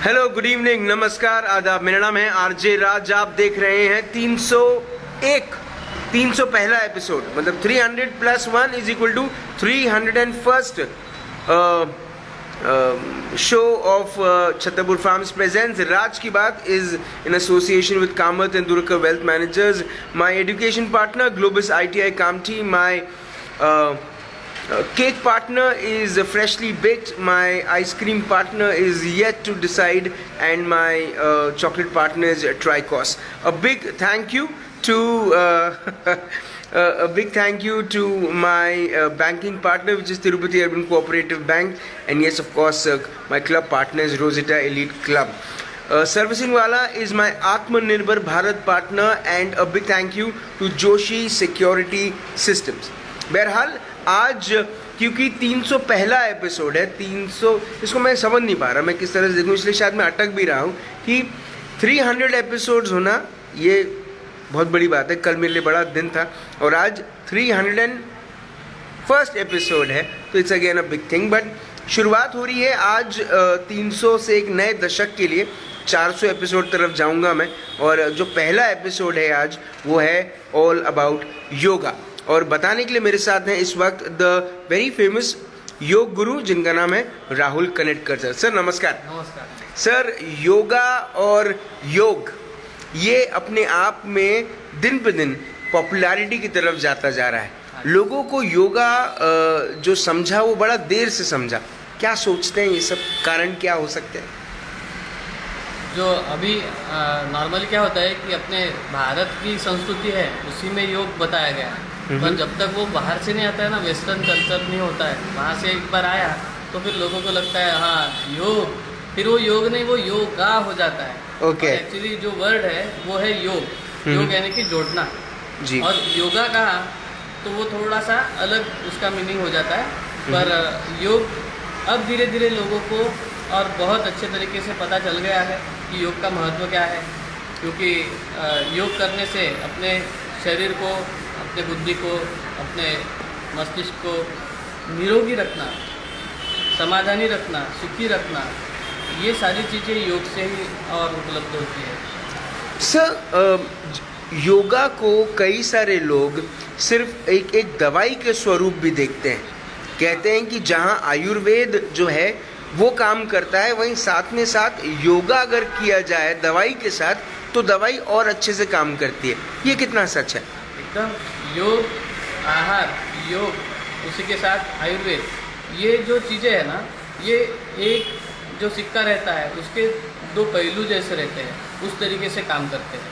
Hello, good evening, नमस्कार, आदाब। मेरा नाम है आरजे राज। आप देख रहे हैं 300 पहला एपिसोड, मतलब 300 + 1 = 301st show of Chhatarpur farms presents राज की बात is in association with Kamat and Durga wealth managers, my education partner Globus ITI Kamthi, my cake partner is freshly baked, my ice cream partner is yet to decide, and my chocolate partner is Tricos. A big thank you to my banking partner, which is Tirupati Urban Cooperative Bank, and yes, of course, my club partner is Rosetta Elite Club. Servicing wala is my Atmanirbhar Bharat partner, and a big thank you to Joshi Security Systems. बहरहाल आज क्योंकि 300 पहला episode है, 300 इसको मैं समझ नहीं पा रहा मैं किस तरह से देखूं, इसलिए शायद मैं अटक भी रहा हूं कि 300 एपिसोड्स होना ये बहुत बड़ी बात है। कल मेरे लिए बड़ा दिन था और आज 301st एपिसोड है, तो it's again a big thing. But शुरुआत हो रही है आज 300 से एक नए दशक के लिए। 400 एपिसोड तरफ जाऊंगा मैं, और जो पहला एपिसोड है आज वो है ऑल अबाउट योगा। और बताने के लिए मेरे साथ हैं इस वक्त the very famous yoga guru, जिनका नाम है राहुल कनेटकर सर। सर नमस्कार। नमस्कार सर, योगा और योग ये अपने आप में दिन पे दिन पॉपुलैरिटी की तरफ जाता जा रहा है। लोगों को योगा जो समझा वो बड़ा देर से समझा। क्या सोचते हैं, ये सब कारण क्या हो सकते हैं? जो अभी नॉर्मली क्या होता है कि अपने भारत की संस्कृति है उसी में योग बताया गया है, पर जब तक वो बाहर से नहीं आता है ना, वेस्टर्न कल्चर नहीं होता है, वहाँ से एक बार आया तो फिर लोगों को लगता है हाँ योग, फिर वो योग नहीं वो योगा हो जाता है। ओके। एक्चुअली जो वर्ड है वो है योग। योग यानी कि जोड़ना जी। और योगा कहा तो वो थोड़ा सा अलग उसका मीनिंग हो जाता है। पर योग अब धीरे धीरे लोगों को और बहुत अच्छे तरीके से पता चल गया है कि योग का महत्व क्या है, क्योंकि योग करने से अपने शरीर को, अपने बुद्धि को, अपने मस्तिष्क को निरोगी रखना, समाधानी रखना, सुखी रखना, ये सारी चीज़ें योग से ही और उपलब्ध होती है। सर, योगा को कई सारे लोग सिर्फ एक दवाई के स्वरूप भी देखते हैं। कहते हैं कि जहाँ आयुर्वेद जो है वो काम करता है, वहीं साथ में साथ योगा अगर किया जाए दवाई के साथ तो दवाई और अच्छे से काम करती है। ये कितना सच है? एकदम। योग, आहार, योग, उसी के साथ आयुर्वेद, ये जो चीज़ें हैं ना, ये एक जो सिक्का रहता है उसके दो पहलू जैसे रहते हैं, उस तरीके से काम करते हैं।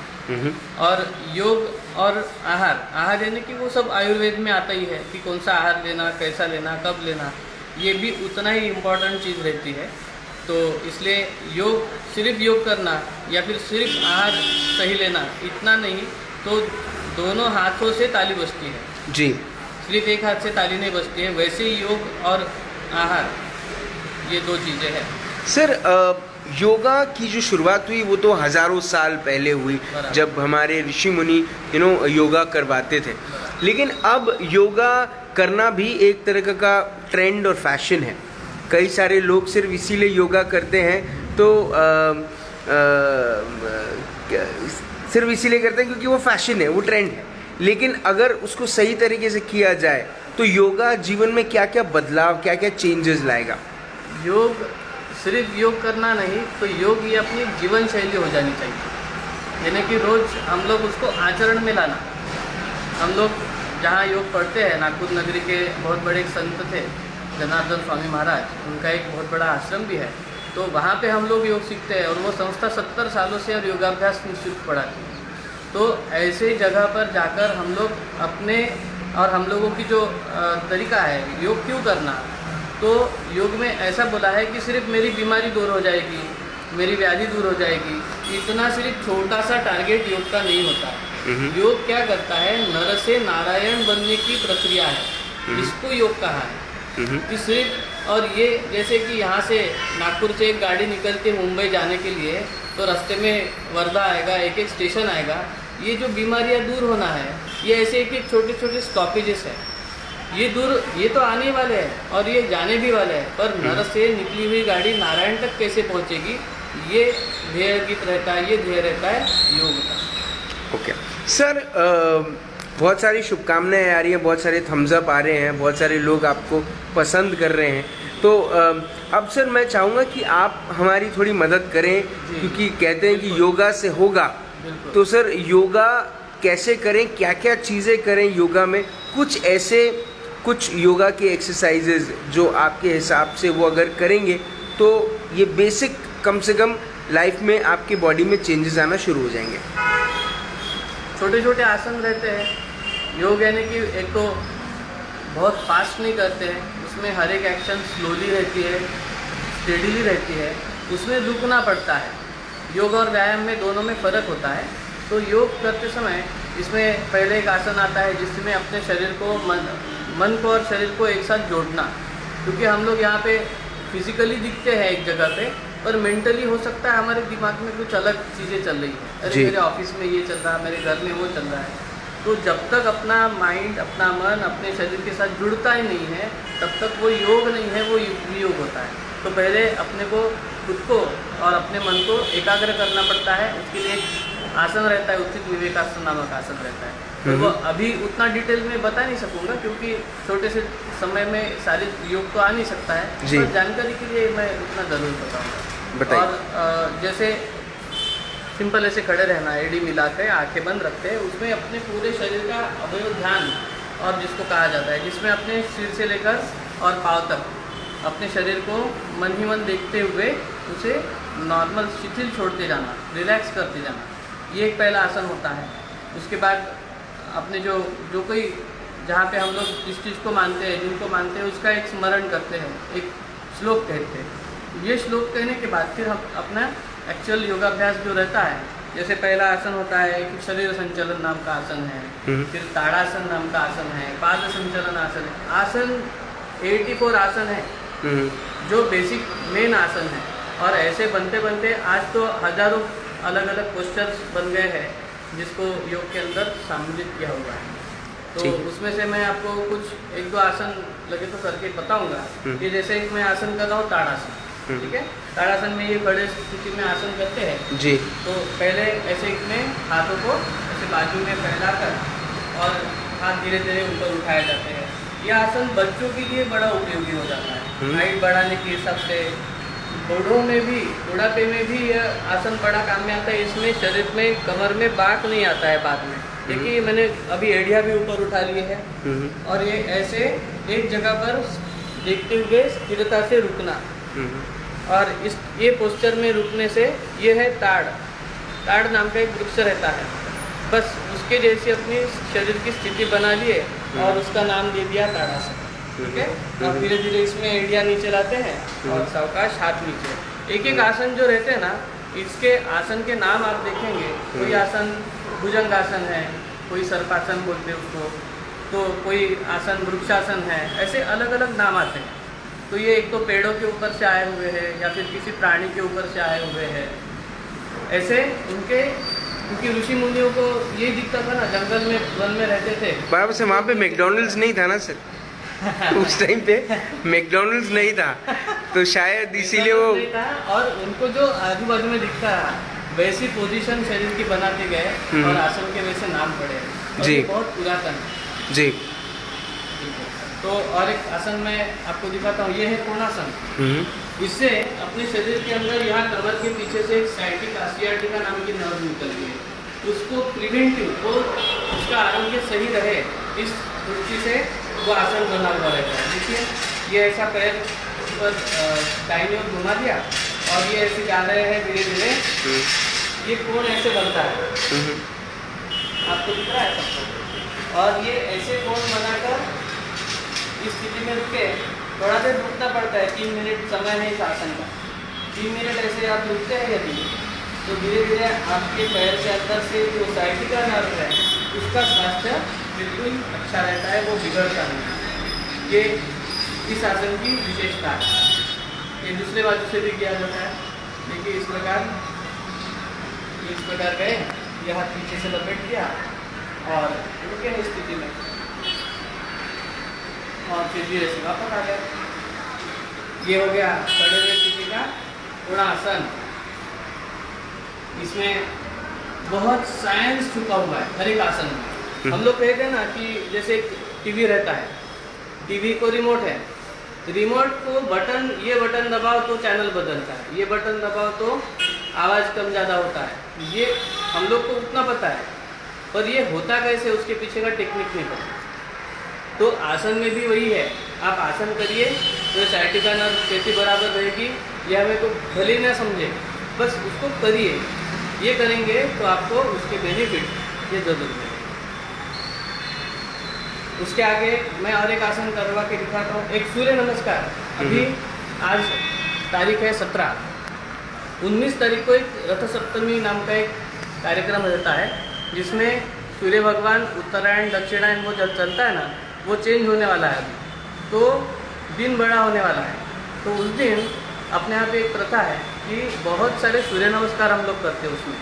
और योग और आहार यानी कि वो सब आयुर्वेद में आता ही है कि कौन सा आहार लेना, कैसा लेना, कब लेना, ये भी उतना ही इम्पोर्टेंट चीज़ रहती है। तो इसलिए योग, सिर्फ योग करना या फिर सिर्फ आहार सही लेना इतना नहीं, तो दोनों हाथों से ताली बजती है जी। सिर्फ एक हाथ से ताली नहीं बजती है। वैसे ही योग और आहार, ये दो चीज़ें हैं। सर, योगा की जो शुरुआत हुई वो तो हज़ारों साल पहले हुई, जब हमारे ऋषि मुनि योगा करवाते थे। लेकिन अब योगा करना भी एक तरह का ट्रेंड और फैशन है। कई सारे लोग सिर्फ इसीलिए योगा करते हैं, तो सिर्फ इसीलिए करते हैं क्योंकि वो फैशन है, वो ट्रेंड है। लेकिन अगर उसको सही तरीके से किया जाए तो योगा जीवन में क्या क्या बदलाव, क्या क्या चेंजेस लाएगा? योग सिर्फ योग करना नहीं, तो योग ये अपनी जीवन शैली हो जानी चाहिए, यानी कि रोज़ हम लोग उसको आचरण में लाना। हम लोग जहाँ योग पढ़ते हैं, नागपुर नगरी के बहुत बड़े एक संत थे जनार्दन स्वामी महाराज, उनका एक बहुत बड़ा आश्रम भी है, तो वहाँ पे हम लोग योग सीखते हैं और वो संस्था 70 सालों से और योगाभ्यास निःशुल्क पढ़ाती है। तो ऐसे जगह पर जाकर हम लोग अपने और हम लोगों की जो तरीका है योग क्यों करना, तो योग में ऐसा बोला है कि सिर्फ मेरी बीमारी दूर हो जाएगी, मेरी व्याधि दूर हो जाएगी, इतना सिर्फ छोटा सा टारगेट योग का नहीं होता। योग क्या करता है, नर से नारायण बनने की प्रक्रिया है, इसको योग कहा है कि सिर्फ। और ये जैसे कि यहाँ से नागपुर से एक गाड़ी निकलती है मुंबई जाने के लिए, तो रास्ते में वर्धा आएगा, एक एक स्टेशन आएगा, ये जो बीमारियाँ दूर होना है, ये ऐसे एक एक छोटे छोटे स्टॉपेजेस है। ये तो आने वाले हैं और ये जाने भी वाले हैं, पर नर से निकली हुई गाड़ी नारायण तक कैसे पहुंचेगी, ये ध्येय गीत रहता है, ये ध्येय रहता है योग का। ओके सर, बहुत सारी शुभकामनाएं आ रही हैं, बहुत सारे थम्स अप आ रहे हैं, बहुत सारे लोग आपको पसंद कर रहे हैं। तो अब सर मैं चाहूँगा कि आप हमारी थोड़ी मदद करें, क्योंकि कहते हैं कि योगा से होगा। तो सर योगा कैसे करें, क्या क्या चीज़ें करें योगा में, कुछ योगा के एक्सरसाइजेज जो आपके हिसाब से वो अगर करेंगे तो ये बेसिक कम से कम लाइफ में आपके बॉडी में चेंजेस आना शुरू हो जाएंगे। छोटे छोटे आसन रहते हैं। योग यानी कि एक तो बहुत फास्ट नहीं करते हैं, उसमें हर एक एक्शन स्लोली रहती है, स्टेडीली रहती है, उसमें रुकना पड़ता है। योग और व्यायाम में दोनों में फ़र्क होता है। तो योग करते समय इसमें पहले एक आसन आता है जिसमें अपने शरीर को मन को और शरीर को एक साथ जोड़ना, क्योंकि हम लोग यहाँ पे फिजिकली दिखते हैं एक जगह पे, पर मेंटली हो सकता है हमारे दिमाग में कुछ अलग चीज़ें चल रही हैं। अरे मेरे ऑफिस में ये चल रहा है, मेरे घर में वो चल रहा है। तो जब तक अपना माइंड, अपना मन अपने शरीर के साथ जुड़ता ही नहीं है, तब तक वो योग नहीं है, वो वियोग होता है। तो पहले अपने को, खुद को और अपने मन को एकाग्र करना पड़ता है। उसके लिए एक आसन रहता है, उचित विवेकासन नामक आसन रहता है। तो वो अभी उतना डिटेल में बता नहीं सकूँगा, क्योंकि छोटे से समय में सारे योग तो आ नहीं सकता है, पर जानकारी के लिए मैं उतना ज़रूर बताऊँगा। और जैसे सिंपल ऐसे खड़े रहना, एड़ी मिला के आँखें बंद रखते हैं, उसमें अपने पूरे शरीर का अवयव ध्यान और जिसको कहा जाता है, जिसमें अपने सिर से लेकर और पाँव तक अपने शरीर को मन ही मन देखते हुए उसे नॉर्मल शिथिल छोड़ते जाना, रिलैक्स करते जाना, ये एक पहला आसन होता है। उसके बाद अपने जो कोई जहाँ पे हम लोग जिस चीज़ को मानते हैं, जिनको मानते हैं, उसका एक स्मरण करते हैं, एक श्लोक कहते हैं। ये श्लोक कहने के बाद फिर हम अपना एक्चुअल योगाभ्यास जो रहता है, जैसे पहला आसन होता है कि शरीर संचलन नाम का आसन है, फिर ताड़ासन नाम का आसन है, पाद संचलन आसन है। आसन 84 आसन है जो बेसिक मेन आसन है, और ऐसे बनते बनते आज तो हजारों अलग अलग पोस्चर्स बन गए हैं जिसको योग के अंदर सम्मिलित किया हुआ है। तो उसमें से मैं आपको कुछ एक दो आसन लगे तो करके बताऊंगा। कि जैसे मैं आसन कर रहा हूँ ताड़ासन, ठीक है। ताड़ासन में ये बड़े स्थिति में आसन करते हैं जी। तो पहले ऐसे में हाथों को ऐसे बाजू में फैलाकर और हाथ धीरे धीरे ऊपर उठाए जाते हैं। यह आसन बच्चों के लिए बड़ा उपयोगी हो जाता है, हाइट बढ़ाने के हिसाब से। बूढ़ों में भी, बुढ़ापे में भी यह आसन बड़ा काम में आता है। इसमें शरीर में, कमर में बाक नहीं आता है बाद में। देखिए मैंने अभी एड़िया भी ऊपर उठा लिए है, और ये ऐसे एक जगह पर देखते हुए स्थिरता से रुकना। और ये पोस्चर में रुकने से ये है ताड़ नाम का एक वृक्ष रहता है, बस उसके जैसी अपनी शरीर की स्थिति बना लिए और उसका नाम दे दिया ताड़ासन, ठीक है। और धीरे धीरे इसमें एड़िया नीचे लाते हैं और सावकाश हाथ नीचे। एक एक आसन जो रहते हैं ना, इसके आसन के नाम आप देखेंगे, कोई आसन भुजंग आसन है, कोई सर्पासन बोलते हैं उसको, तो कोई आसन वृक्षासन है, ऐसे अलग अलग नाम आते हैं। तो ये एक तो पेड़ों के ऊपर से आए हुए हैं या फिर किसी प्राणी के ऊपर से आए हुए हैं। ऐसे उनके, क्योंकि ऋषि मुनियों को ये दिखता था ना, जंगल में वन में रहते थे। बराबर से वहाँ पे मैकडॉनल्ड्स नहीं था ना सर उस टाइम पे मैकडॉनल्ड्स नहीं था, तो शायद इसीलिए वो नहीं था। और उनको जो आजू बाजू में दिखता है वैसी पोजीशन शरीर की बनाते गए और आसन के वैसे नाम पड़े जी। बहुत पुरातन जी। तो और एक आसन मैं आपको दिखाता हूँ, ये है कोणासन। इससे अपने शरीर के अंदर यहाँ कमर के पीछे से एक साइटिका नाम की नर्व निकलती है, उसको प्रिवेंटिव और उसका आरोग्य सही रहे इस दृष्टि से वो आसन बना हुआ रहता है। देखिए ये ऐसा पैर पर दाहिनी ओर घुमा दिया और ये ऐसे जा रहे हैं धीरे धीरे, ये कोण ऐसे बनता है, आपको दिख रहा है सबको। और ये ऐसे कोण बनाकर इस स्थिति में रुके, थोड़ा देर रुकना पड़ता है, 3 मिनट समय है इस आसन का। 3 मिनट ऐसे आप रुकते हैं यदि, तो धीरे धीरे आपके पैर के अंदर से जो साइटिका नर्व है उसका स्वास्थ्य बिल्कुल अच्छा रहता है, वो बिगड़ता नहीं। ये इस आसन की विशेषता है। ये दूसरे बाजू से भी किया जाता है। देखिए इस प्रकार गए, ये हाथ पीछे से लपेट दिया और रुके इस स्थिति में। और फिर धीरे से वापस आ गया। ये हो गया खड़े हुए स्थिति का गुणासन। इसमें बहुत साइंस छुपा हुआ है हर एक आसन में। हम लोग कहते हैं ना कि जैसे टीवी रहता है, टीवी को रिमोट है, रिमोट को बटन, ये बटन दबाओ तो चैनल बदलता है, ये बटन दबाओ तो आवाज़ कम ज़्यादा होता है। ये हम लोग को उतना पता है, पर ये होता कैसे उसके पीछे का टेक्निक नहीं पता। तो आसन में भी वही है, आप आसन करिए तो साइटिका नर्व कैसी बराबर रहेगी, ये हमें को भले ना समझे, बस उसको करिए। ये करेंगे तो आपको उसके बेनिफिट ये जरूर मिलेंगे। उसके आगे मैं और एक आसन करवा के दिखाता हूँ, एक सूर्य नमस्कार। अभी आज तारीख है 17, 19 तारीख को एक रथ सप्तमी नाम का एक कार्यक्रम रहता है, जिसमें सूर्य भगवान उत्तरायण दक्षिणायन वो जब चलता है ना, वो चेंज होने वाला है अभी, तो दिन बड़ा होने वाला है। तो उस दिन अपने यहाँ पे एक प्रथा है कि बहुत सारे सूर्य नमस्कार हम लोग करते हैं उसमें।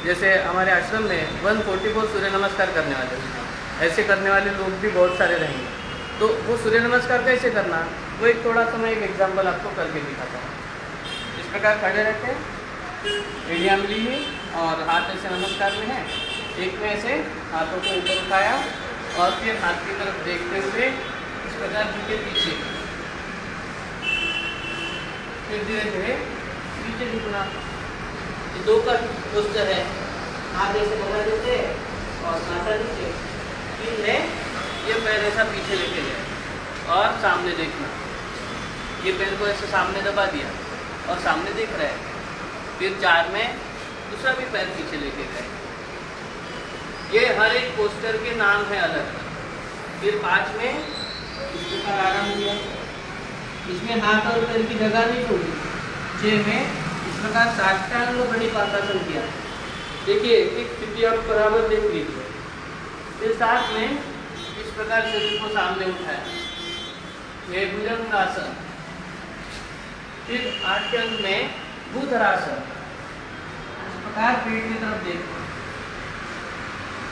जैसे हमारे आश्रम में 144 सूर्य नमस्कार करने वाले हैं, ऐसे करने वाले लोग भी बहुत सारे रहेंगे। तो वो सूर्य नमस्कार कैसे करना, वो एक थोड़ा सा मैं एक एग्जाम्पल आपको करके दिखाता हूँ। इस प्रकार खड़े रहते हैं, एड़ियाँ मिली हुई और हाथ ऐसे नमस्कार में है। एक में ऐसे हाथों को ऊपर उठाया और फिर हाथ की तरफ देखते हुए इस प्रकार झुके पीछे, फिर धीरे धीरे पीछे झुकना। ये दो का पोस्टर है, हाथ ऐसे बढ़ा देते और माथा नीचे, तीन में ये पैर ऐसा पीछे लेके गए और सामने देखना। ये पैर को ऐसे सामने दबा दिया और सामने देख रहे हैं। फिर 4 में दूसरा भी पैर पीछे लेके गए। ये हर एक पोस्टर के नाम है अलग। फिर 5 में इस प्रकार आराम दिया, इसमें हाथ और पैर की जगह नहीं छोड़ी। 6 में इस प्रकार साष्टांग प्रणिपातासन किया। देखिए एक स्थिति आप बराबर देख लीजिए। फिर 7 में इस प्रकार शरीर को सामने उठाया, ये भुजंगासन। फिर 8 के अंत में भूधरासन, इस प्रकार पेट की तरफ देखो।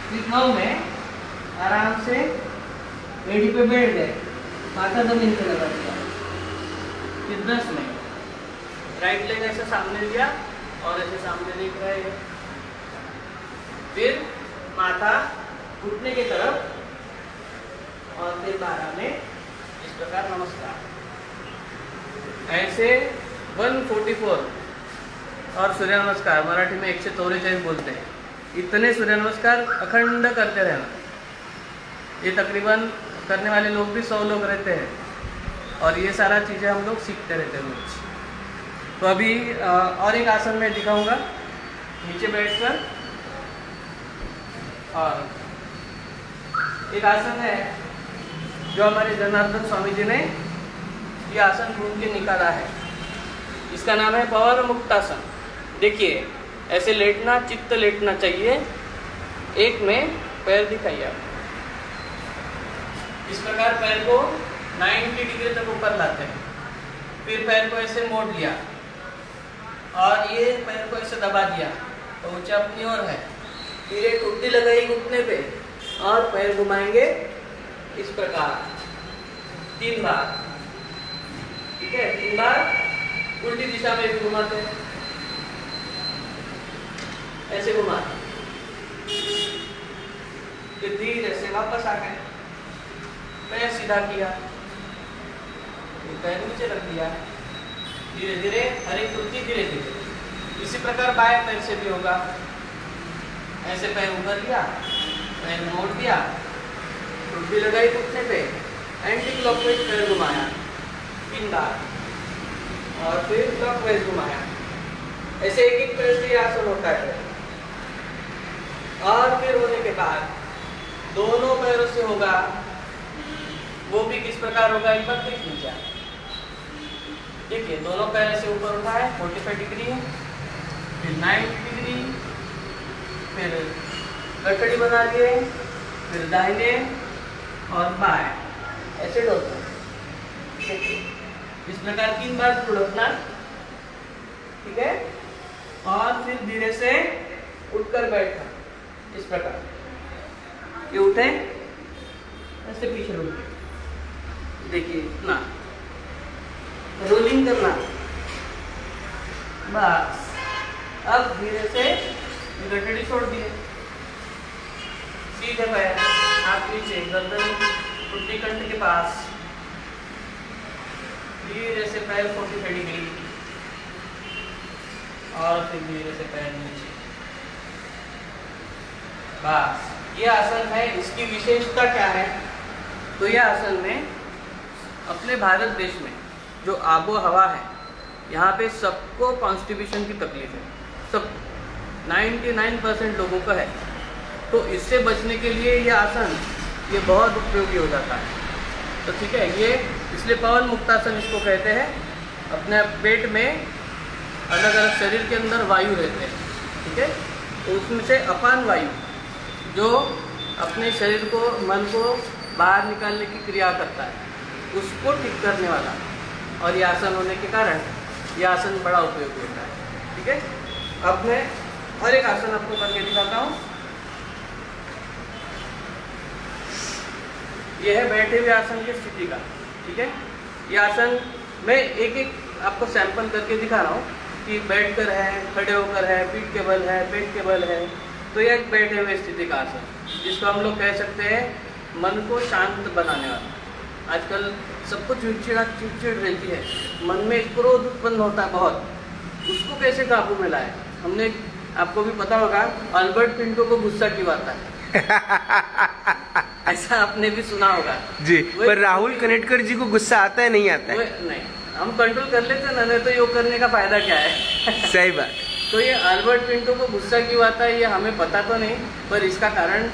फिर 9 में आराम से एड़ी पे बैठ गए, माथा जमीन पे लगा दिया। फिर 10 में राइट लेग ऐसे सामने लिया और ऐसे सामने देख रहे हैं। फिर माथा घुटने की तरफ और फिर 12 में इस प्रकार नमस्कार। ऐसे 144 और सूर्य नमस्कार, मराठी में 144 बोलते हैं। इतने सूर्य नमस्कार अखंड करते रहना। ये तकरीबन करने वाले लोग भी 100 लोग रहते हैं और ये सारा चीज़ें हम लोग सीखते रहते हैं रोज। तो अभी और एक आसन में दिखाऊंगा, नीचे बैठकर। और एक आसन है जो हमारे जनार्दन स्वामी जी ने ये आसन ढूंढ के निकाला है, इसका नाम है पवर मुक्तासन। देखिए ऐसे लेटना, चित्त लेटना चाहिए। एक में पैर दिखाइए आप, इस प्रकार पैर को 90 डिग्री तक ऊपर लाते हैं। फिर पैर को ऐसे मोड़ लिया और ये पैर को ऐसे दबा दिया तो ऊंचा अपनी ओर है। फिर एक उल्टी लगाई घुटने पे और पैर घुमाएंगे इस प्रकार 3 बार। ठीक है, 3 बार उल्टी दिशा में भी घुमाते हैं, ऐसे घुमाते। फिर धीरे से वापस आ गए, पैर सीधा किया, पैर नीचे रख दिया। धीरे धीरे हर एक कृति धीरे धीरे। इसी प्रकार बाएं पैर से भी होगा। ऐसे पैर ऊपर लिया, पैर मोड़ दिया, टुप्पी लगाई घुटने पे, एंटी क्लॉकवाइज पैर घुमाया 3 बार और फिर क्लॉकवाइज घुमाया। ऐसे एक एक पैर से आसन होता है। और फिर होने के बाद दोनों पैरों से होगा, वो भी किस प्रकार होगा एक बार देख लीजिए। देखिए दोनों पैर ऐसे ऊपर उठाए 45 डिग्री, फिर 90 डिग्री, फिर गठड़ी बना लिए, फिर दाहिने और बाएं ऐसे डोलना। इस प्रकार 3 बार डोलना। ठीक है, और फिर धीरे से उठकर बैठना इस प्रकार। ये उठे ऐसे पीछे उठे, देखिए इतना रोलिंग करना, बस। अब धीरे से गठड़ी छोड़ दिए, सीधे पैर, हाथ नीचे, गर्दन घुटने कंठ के पास, धीरे से पैर फोटी खड़ी गई और फिर धीरे से पैर नीचे, बस। ये आसन है। इसकी विशेषता क्या है? तो यह आसन में अपने भारत देश में जो आबो हवा है, यहाँ पे सबको कॉन्स्टिपेशन की तकलीफ है, सब 99% लोगों का है। तो इससे बचने के लिए ये आसन ये बहुत उपयोगी हो जाता है। तो ठीक है, ये इसलिए पवन मुक्तासन इसको कहते हैं। अपने पेट में अलग अलग शरीर के अंदर वायु रहते हैं, ठीक है, तो उसमें से अपान वायु जो अपने शरीर को, मन को बाहर निकालने की क्रिया करता है, उसको ठीक करने वाला, और ये आसन होने के कारण ये आसन बड़ा उपयोगी होता है। ठीक है, अब मैं और एक आसन आपको करके दिखाता हूँ। यह है बैठे हुए आसन की स्थिति का। ठीक है, ये आसन मैं एक एक आपको सैंपल करके दिखा रहा हूँ कि बैठकर है, खड़े होकर है, पीठ के बल है, पेट के बल है। तो यह एक बैठे हुए स्थिति का आसन, जिसको हम लोग कह सकते हैं मन को शांत बनाने वाला। आजकल सबको चिड़चिड़ रहती है, मन में क्रोध उत्पन्न होता है बहुत, उसको कैसे काबू में लाए? हमने, आपको भी पता होगा, अल्बर्ट पिंटो को गुस्सा क्यों आता है ऐसा आपने भी सुना होगा जी। पर राहुल कनेटकर जी को गुस्सा आता है, नहीं आता है? नहीं, हम कंट्रोल कर लेते ना, नहीं तो योग करने का फायदा क्या है सही बात। तो ये अल्बर्ट पिंटो को गुस्सा क्यों आता है ये हमें पता तो नहीं, पर इसका कारण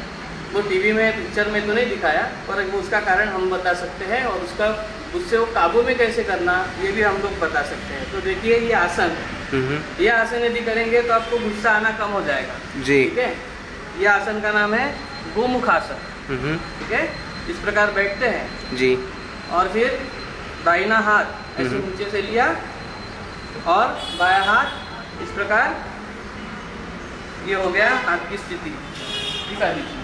वो टीवी में, पिक्चर में तो नहीं दिखाया, पर उसका कारण हम बता सकते हैं, और उसका उससे वो काबू में कैसे करना ये भी हम लोग बता सकते हैं। तो देखिए ये आसन, ये आसन यदि करेंगे तो आपको गुस्सा आना कम हो जाएगा जी। ठीक है, ये आसन का नाम है गोमुखासन। ठीक है, इस प्रकार बैठते हैं जी, और फिर दाहिना हाथ ऐसे नीचे से लिया और बायां हाथ इस प्रकार, ये हो गया हाथ की स्थिति। दिखा दीजिए,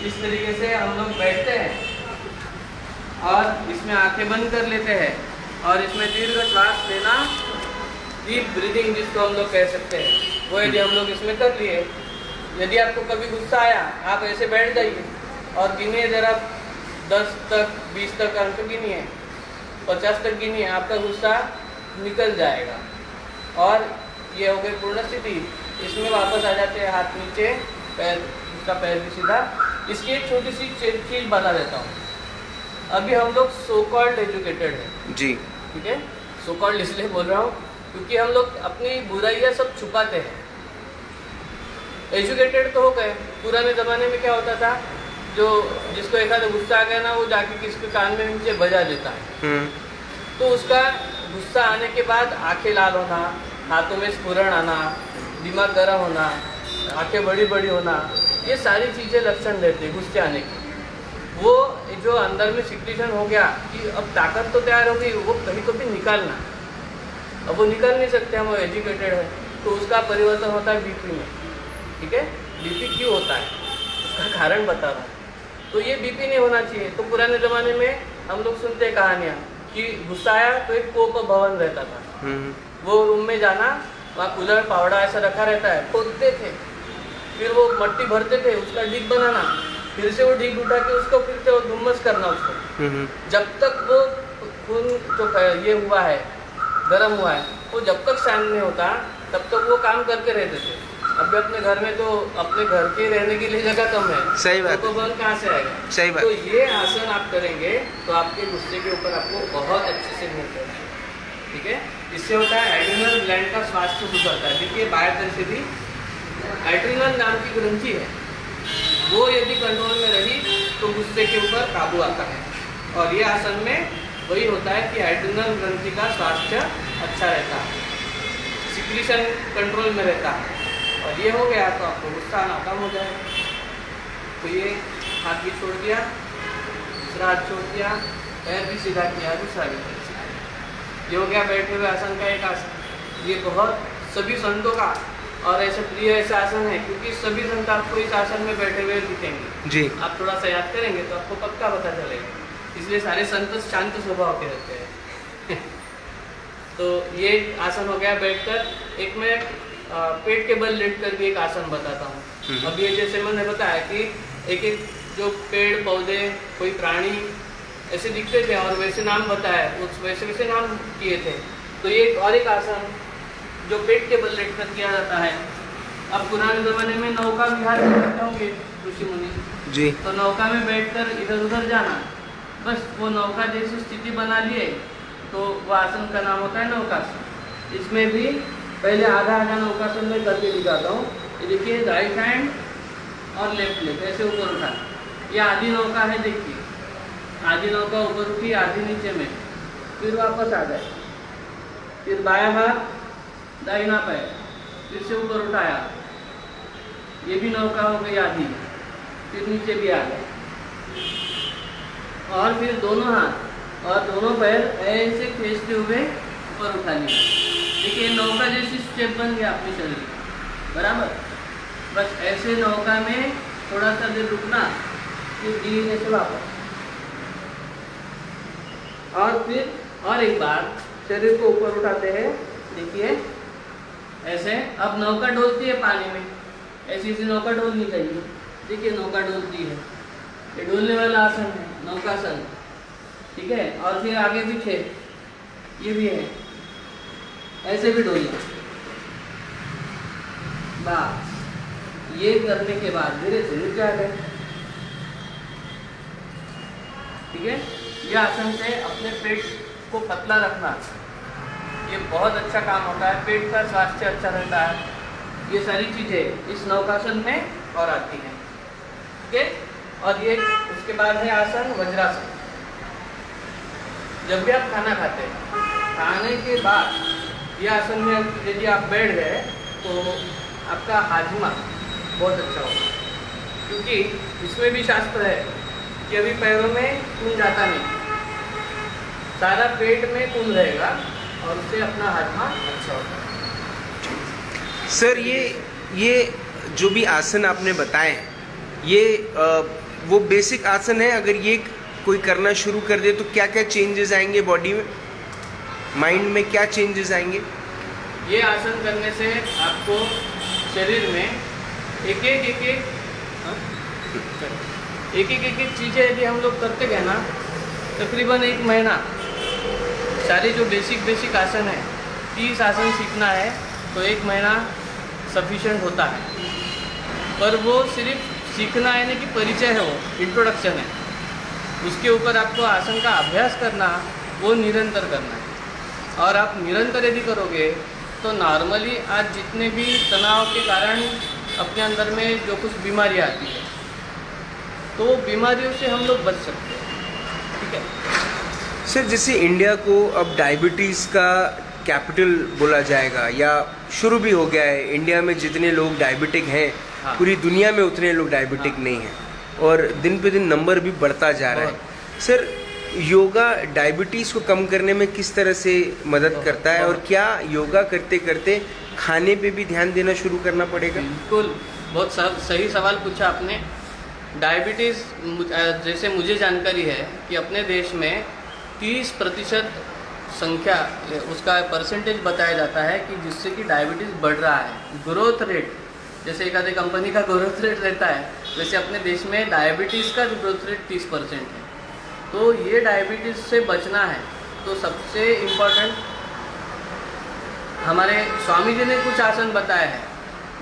इस तरीके से हम लोग बैठते हैं और इसमें आंखें बंद कर लेते हैं, और इसमें दीर्घ श्वास लेना, डीप ब्रीदिंग जिसको हम लोग कह सकते हैं, वो यदि हम लोग इसमें कर लिए। यदि आपको कभी गुस्सा आया, आप ऐसे बैठ जाइए और गिनिए जरा, 10 तक 20 तक अंक गिनिए, 50 तक गिनिए, आपका गुस्सा निकल जाएगा। और ये हो गई पूर्ण स्थिति। इसमें वापस आ जाते हैं, हाथ नीचे, पैर, उसका पैर भी सीधा। इसकी एक छोटी सी चीज़ बता देता हूँ। अभी हम लोग सो कॉल्ड एजुकेटेड हैं जी। ठीक है, सो कॉल्ड इसलिए बोल रहा हूँ क्योंकि हम लोग अपनी बुराइयाँ सब छुपाते हैं। एजुकेटेड तो हो गए। पुराने ज़माने में क्या होता था, जो जिसको एक आधा गुस्सा आ गया ना, वो जाके किसके कान में नीचे बजा देता है। तो उसका गुस्सा आने के बाद आंखें लाल होना, हाथों में स्फुरण आना, दिमाग गर्म होना, आंखें बड़ी बड़ी होना, ये सारी चीज़ें लक्षण रहते हैं गुस्से आने की। वो जो अंदर में सिक्रीशन हो गया कि अब ताकत तो तैयार हो गई, वो कहीं तो भी निकालना, अब वो निकाल नहीं सकते, हम एजुकेटेड है, तो उसका परिवर्तन होता है बीपी में। ठीक है, बीपी क्यों होता है उसका कारण बता रहा हूँ। तो ये बीपी नहीं होना चाहिए। तो पुराने ज़माने में हम लोग सुनते हैं कहानियाँ कि गुस्सा आया तो एक कोप भवन रहता था, वो रूम में जाना, वहाँ कूलर पावड़ा ऐसा रखा रहता है, खोदते थे, फिर वो मट्टी भरते थे, उसका ढीक बनाना, फिर से वो ढीक उठा के उसको फिर से वो धुम्मस करना उसको, जब तक वो खून जो ये हुआ है, गर्म हुआ है, वो जब तक शांत नहीं होता तब तक वो काम करके रहते थे। अभी अपने घर में तो अपने घर के रहने के लिए जगह कम है, सही बात, तो बल कहाँ से आएगा? सही बात। तो ये आसन आप करेंगे तो आपके गुस्से के ऊपर आपको बहुत अच्छे से नियंत्रण है। ठीक है, इससे होता है एड्रिनल ग्लैंड का स्वास्थ्य सुधरता है। देखिए बाएं तरफ से भी एड्रिनल नाम की ग्रंथि है, वो यदि कंट्रोल में रही तो गुस्से के ऊपर काबू आता है। और ये आसन में वही होता है कि एड्रिनल ग्रंथि का स्वास्थ्य अच्छा रहता है, सिक्रीशन कंट्रोल में रहता है, और ये हो गया तो आपको गुस्सा आना कम हो जाएगा। तो ये हाथ भी छोड़ दिया, दूसरा हाथ छोड़ दिया, पैर भी सीधा किया, दूसरा भी पैर सीधा किया। ये हो गया बैठे हुए आसन का एक आसन। ये बहुत सभी संतों का और ऐसे प्रिय ऐसा आसन है, क्योंकि सभी संत आपको इस आसन में बैठे हुए दिखेंगे जी। आप थोड़ा सा याद करेंगे तो आपको पक्का पता चलेगा। इसलिए सारे संत शांत स्वभाव के रहते हैं। तो ये आसन हो गया बैठकर। एक मैं पेट के बल लेट कर भी एक आसन बताता हूँ। अब ये जैसे मैंने बताया कि एक एक जो पेड़ पौधे कोई प्राणी ऐसे दिखते थे और वैसे नाम बताया, उस वैसे वैसे नाम किए थे। तो ये और एक आसन जो पेट के बल लेट कर किया जाता है। अब पुराने ज़माने में नौका विहार करते होंगे ऋषि मुनि जी। तो नौका में बैठकर इधर उधर जाना, बस वो नौका जैसी स्थिति बना लिए तो वो आसन का नाम होता है नौकासन। इसमें भी पहले आधा आधा नौकासन में करके दिखाता हूँ। ये देखिए राइट हैंड और लेफ्ट लेग ऐसे ऊपर उठा, ये आधी नौका है। देखिए आधी नौका ऊपर उठी, आधी नीचे में, फिर वापस आ गए, फिर बायां हाथ दाहिना पैर फिर से ऊपर उठाया, ये भी नौका हो गई आधी, फिर नीचे भी आ गए, और फिर दोनों हाथ और दोनों पैर ऐसे खींचते हुए ऊपर उठा लिया। देखिए नौका जैसी स्टेप बन गया अपने शरीर बराबर। बस ऐसे नौका में थोड़ा सा देर रुकना, फिर धीरे से वापस, और फिर और एक बार शरीर को ऊपर उठाते हैं। देखिए ऐसे। अब नौका डोलती है पानी में, ऐसी ऐसी नौका डोलनी चाहिए। देखिए नौका डोलती है, ये डोलने वाला आसन है नौकासन, ठीक है। और फिर आगे पीछे ये भी है, ऐसे भी डोलना। बस ये करने के बाद धीरे धीरे जा गए, ठीक है। ये आसन से अपने पेट को पतला रखना, ये बहुत अच्छा काम होता है। पेट का स्वास्थ्य अच्छा रहता है। ये सारी चीज़ें इस नौकासन में और आती हैं, ठीक है। और ये उसके बाद है आसन वज्रासन। जब भी आप खाना खाते हैं, खाने के बाद ये आसन में यदि आप बैठ गए तो आपका हाजमा बहुत अच्छा होगा, क्योंकि इसमें भी शास्त्र है कि अभी पैरों में खून जाता नहीं, सारा पेट में खून रहेगा और उससे अपना हाजमा अच्छा होगा। सर ये जो भी आसन आपने बताए, ये वो बेसिक आसन है। अगर ये कोई करना शुरू कर दे तो क्या क्या चेंजेस आएंगे बॉडी में, माइंड में क्या चेंजेस आएंगे? ये आसन करने से आपको शरीर में एक एक चीज़ें यदि हम लोग करते गए ना, तकरीबन 1 महीना सारे जो बेसिक आसन है, 30 आसन सीखना है तो 1 महीना सफिशेंट होता है। पर वो सिर्फ सीखना है नहीं कि परिचय है, वो इंट्रोडक्शन है। उसके ऊपर आपको आसन का अभ्यास करना, वो निरंतर करना है। और आप निरंतर यदि करोगे तो नॉर्मली आज जितने भी तनाव के कारण अपने अंदर में जो कुछ बीमारियाँ आती है, तो बीमारियों से हम लोग बच सकते हैं, ठीक है। सर जैसे इंडिया को अब डायबिटीज़ का कैपिटल बोला जाएगा, या शुरू भी हो गया है। इंडिया में जितने लोग डायबिटिक हैं, हाँ। पूरी दुनिया में उतने लोग डायबिटिक हाँ। नहीं हैं, और दिन पे दिन नंबर भी बढ़ता जा रहा है। सर योगा डायबिटीज़ को कम करने में किस तरह से मदद करता है, और क्या योगा करते करते खाने पे भी ध्यान देना शुरू करना पड़ेगा? बिल्कुल, बहुत सही सवाल पूछा आपने। डायबिटीज़ जैसे मुझे जानकारी है कि अपने देश में 30% संख्या उसका परसेंटेज बताया जाता है कि जिससे कि डायबिटीज़ बढ़ रहा है। ग्रोथ रेट जैसे एक आधे कंपनी का ग्रोथ रेट रहता है, वैसे अपने देश में डायबिटीज़ का ग्रोथ रेट 30% है। तो ये डायबिटीज़ से बचना है तो सबसे इम्पोर्टेंट हमारे स्वामी जी ने कुछ आसन बताए हैं,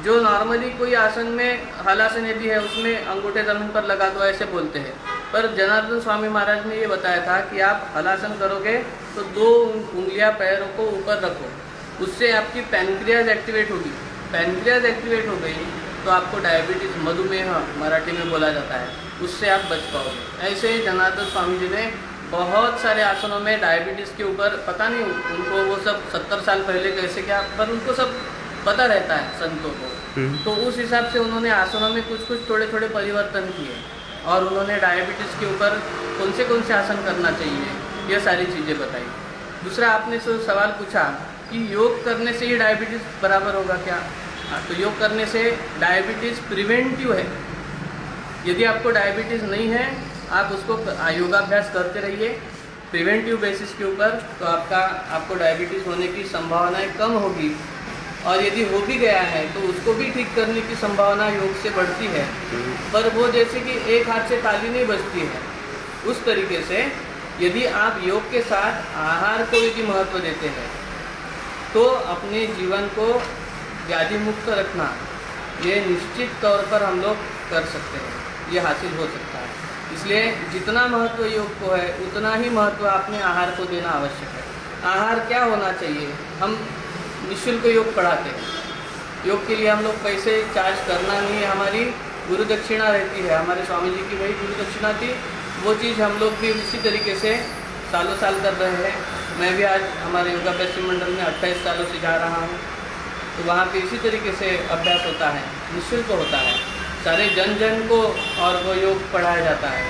जो नॉर्मली कोई आसन में हलासन यदि है उसमें अंगूठे ज़मीन पर लगा दो ऐसे बोलते हैं, पर जनार्दन स्वामी महाराज ने ये बताया था कि आप हलासन करोगे तो 2 उंगलियां पैरों को ऊपर रखो, उससे आपकी पैनक्रियाज एक्टिवेट होगी। पैनक्रियाज एक्टिवेट हो गई तो आपको डायबिटीज़, मधुमेह मराठी में बोला जाता है, उससे आप बच पाओगे। ऐसे ही जनार्दन स्वामी जी ने बहुत सारे आसनों में डायबिटीज़ के ऊपर, पता नहीं उनको वो सब 70 साल पहले कैसे क्या, पर उनको सब पता रहता है संतों को। तो उस हिसाब से उन्होंने आसनों में कुछ थोड़े थोड़े परिवर्तन किए, और उन्होंने डायबिटीज़ के ऊपर कौन से आसन करना चाहिए, ये सारी चीज़ें बताई। दूसरा आपने सवाल पूछा कि योग करने से ही डायबिटीज़ बराबर होगा क्या? हाँ, तो योग करने से डायबिटीज़ प्रिवेंटिव है। यदि आपको डायबिटीज़ नहीं है आप उसको योगाभ्यास करते रहिए प्रिवेंटिव बेसिस के ऊपर, तो आपको डायबिटीज़ होने की संभावनाएं कम होगी। और यदि हो भी गया है तो उसको भी ठीक करने की संभावना योग से बढ़ती है। पर वो जैसे कि एक हाथ से ताली नहीं बजती है, उस तरीके से यदि आप योग के साथ आहार को यदि महत्व देते हैं तो अपने जीवन को व्याधि मुक्त रखना ये निश्चित तौर पर हम लोग कर सकते हैं, ये हासिल हो सकता है। इसलिए जितना महत्व योग को है उतना ही महत्व अपने आहार को देना आवश्यक है। आहार क्या होना चाहिए? हम निःशुल्क योग पढ़ाते हैं, योग के लिए हम लोग पैसे चार्ज करना नहीं है, हमारी गुरु दक्षिणा रहती है। हमारे स्वामी जी की वही गुरु दक्षिणा थी, वो चीज़ हम लोग भी उसी तरीके से सालों साल कर रहे हैं। मैं भी आज हमारे योगाभ्यास मंडल में 28 सालों से जा रहा हूँ, तो वहाँ पे इसी तरीके से अभ्यास होता है, निःशुल्क होता है, सारे जन जन को और वो योग पढ़ाया जाता है।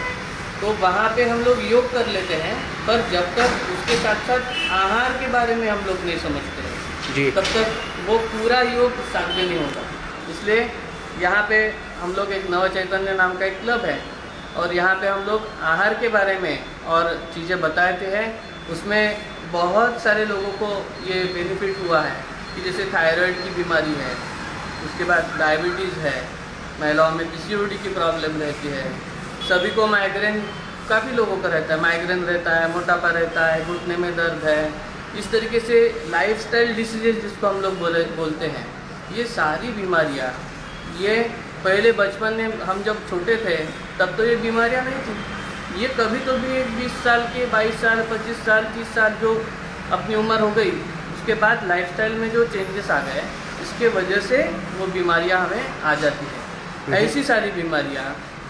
तो वहाँ पे हम लोग योग कर लेते हैं, पर जब तक उसके साथ साथ आहार के बारे में हम लोग नहीं समझते जी, तब तक वो पूरा योग साध्य नहीं होता। इसलिए यहाँ पे हम लोग एक नव चैतन्य नाम का एक क्लब है, और यहाँ पे हम लोग आहार के बारे में और चीज़ें बताते हैं। उसमें बहुत सारे लोगों को ये बेनिफिट हुआ है कि जैसे थायराइड की बीमारी है, उसके बाद डायबिटीज़ है, महिलाओं में पीसीओडी की प्रॉब्लम रहती है, सभी को माइग्रेन, काफ़ी लोगों का रहता है, माइग्रेन रहता है, मोटापा रहता है, घुटने में दर्द है, इस तरीके से लाइफस्टाइल डिसीजेज जिसको हम लोग बोलते हैं, ये सारी बीमारियाँ, ये पहले बचपन में हम जब छोटे थे तब तो ये बीमारियाँ नहीं थी। ये कभी तो भी 20 साल के, 22 साल, 25 साल, 30 साल जो अपनी उम्र हो गई, उसके बाद लाइफस्टाइल में जो चेंजेस आ गए, इसके वजह से वो बीमारियाँ हमें आ जाती हैं। ऐसी सारी बीमारियाँ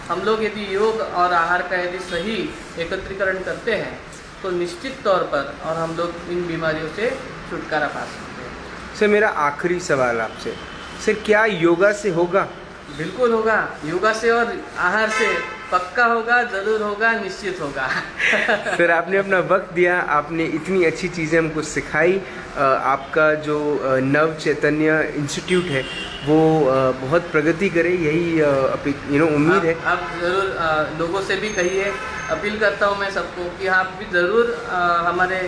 हम लोग यदि योग और आहार का यदि सही एकत्रीकरण करते हैं तो निश्चित तौर पर और हम लोग इन बीमारियों से छुटकारा पा सकते हैं। सर मेरा आखिरी सवाल आपसे, सर क्या योगा से होगा? बिल्कुल होगा, योगा से और आहार से पक्का होगा, ज़रूर होगा, निश्चित होगा। सर आपने अपना वक्त दिया, आपने इतनी अच्छी चीज़ें हमको सिखाई। आपका जो नव चैतन्य इंस्टीट्यूट है वो बहुत प्रगति करे, यही उम्मीद है। आप ज़रूर लोगों से भी कहिए, अपील करता हूँ मैं सबको कि आप भी ज़रूर हमारे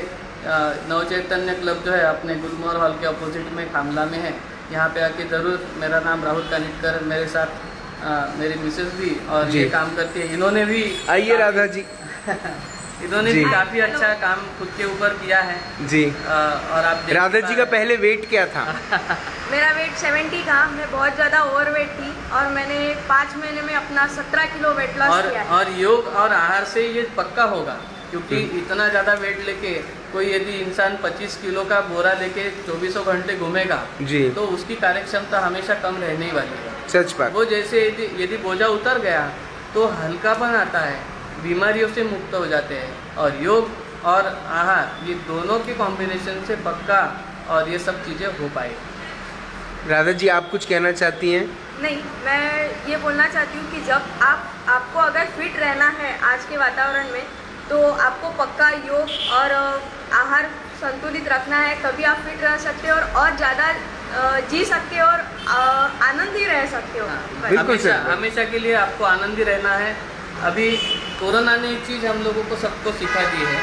नव चैतन्य क्लब जो है अपने गुलमोहर हॉल के अपोजिट में खामला में है, यहाँ पे आके ज़रूर। मेरा नाम राहुल कानिटकर, मेरे साथ मेरी मिसेस भी और ये काम करती है। इन्होंने भी आइए राधा जी इन्होंने भी काफ़ी अच्छा काम खुद के ऊपर किया है जी। और आप राधा जी का पहले वेट क्या था? मेरा वेट 70 था, मैं बहुत ज़्यादा ओवरवेट थी और मैंने 5 महीने में अपना 17 किलो वेट लॉस किया है। और योग और आहार से ये पक्का होगा, क्योंकि इतना ज़्यादा वेट लेके कोई यदि इंसान 25 किलो का बोरा लेके 24 घंटे घूमेगा जी, तो उसकी कार्यक्षमता हमेशा कम रहने ही वाली है। सच बात। वो जैसे यदि बोझा उतर गया तो हल्कापन आता है, बीमारियों से मुक्त हो जाते हैं। और योग और आहार ये दोनों के कॉम्बिनेशन से पक्का और ये सब चीज़ें हो पाएगी। राधा जी आप कुछ कहना चाहती हैं? नहीं, मैं ये बोलना चाहती हूँ कि जब आपको अगर फिट रहना है आज के वातावरण में, तो आपको पक्का योग और आहार संतुलित रखना है, तभी आप फिट रह सकते हो और ज़्यादा जी सकते हो और आनंदी रह सकते हो। बिल्कुल हमेशा हमेशा के लिए आपको आनंदी रहना है। अभी कोरोना ने एक चीज़ हम लोगों को सबको सिखा दी है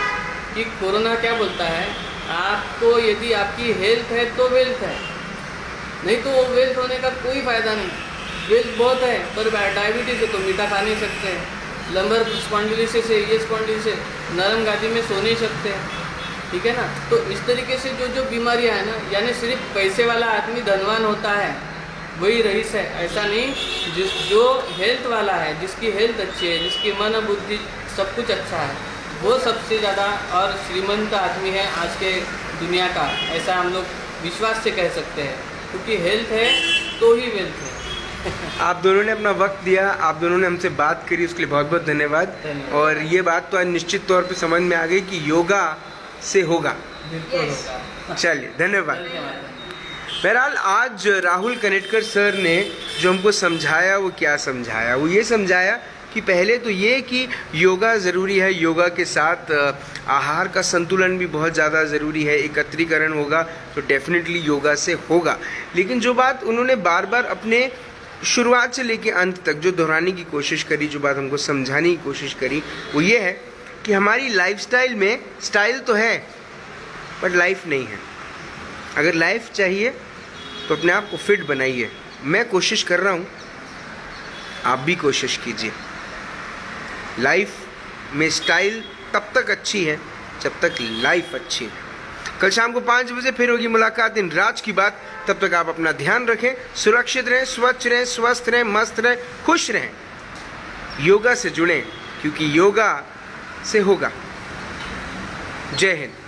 कि कोरोना क्या बोलता है, आपको यदि आपकी हेल्थ है तो वेल्थ है, नहीं तो वो वेल्थ होने का कोई फ़ायदा नहीं। वेल्थ बहुत है पर डायबिटीज़ है तो मीठा खा नहीं सकते हैं, लंबर स्पॉन्डिलिसिस है, ये स्पॉन्डिलिसिस, नरम गादी में सो नहीं सकते हैं, ठीक है ना। तो इस तरीके से जो बीमारियां हैं ना, यानी सिर्फ पैसे वाला आदमी धनवान होता है वही रईस है, ऐसा नहीं। जो हेल्थ वाला है, जिसकी हेल्थ अच्छी है, जिसकी मन बुद्धि सब कुछ अच्छा है, वो सबसे ज़्यादा और श्रीमंत आदमी है आज के दुनिया का, ऐसा हम लोग विश्वास से कह सकते हैं, क्योंकि हेल्थ है तो ही वेल्थ है। आप दोनों ने अपना वक्त दिया, आप दोनों ने हमसे बात करी, उसके लिए बहुत बहुत धन्यवाद। और ये बात तो आज निश्चित तौर पे समझ में आ गई कि योगा से होगा। बिल्कुल होगा। चलिए धन्यवाद। धन्यवाद। बहरहाल आज राहुल कानिटकर सर ने जो हमको समझाया वो क्या समझाया, वो ये समझाया कि पहले तो ये कि योगा ज़रूरी है, योगा के साथ आहार का संतुलन भी बहुत ज़्यादा ज़रूरी है, एकत्रीकरण होगा तो डेफिनेटली योगा से होगा। लेकिन जो बात उन्होंने बार बार अपने शुरुआत से लेकर अंत तक जो दोहराने की कोशिश करी, जो बात हमको समझाने की कोशिश करी, वो ये है कि हमारी लाइफस्टाइल में स्टाइल तो है बट लाइफ नहीं है। अगर लाइफ चाहिए तो अपने आप को फिट बनाइए। मैं कोशिश कर रहा हूँ, आप भी कोशिश कीजिए। लाइफ में स्टाइल तब तक अच्छी है जब तक लाइफ अच्छी है। कल शाम को 5 बजे फिर होगी मुलाकात इन राज की बात। तब तक आप अपना ध्यान रखें, सुरक्षित रहें, स्वच्छ रहें, स्वस्थ रहें, मस्त रहें, खुश रहें। योगा से जुड़ें क्योंकि योगा से होगा। जय हिंद।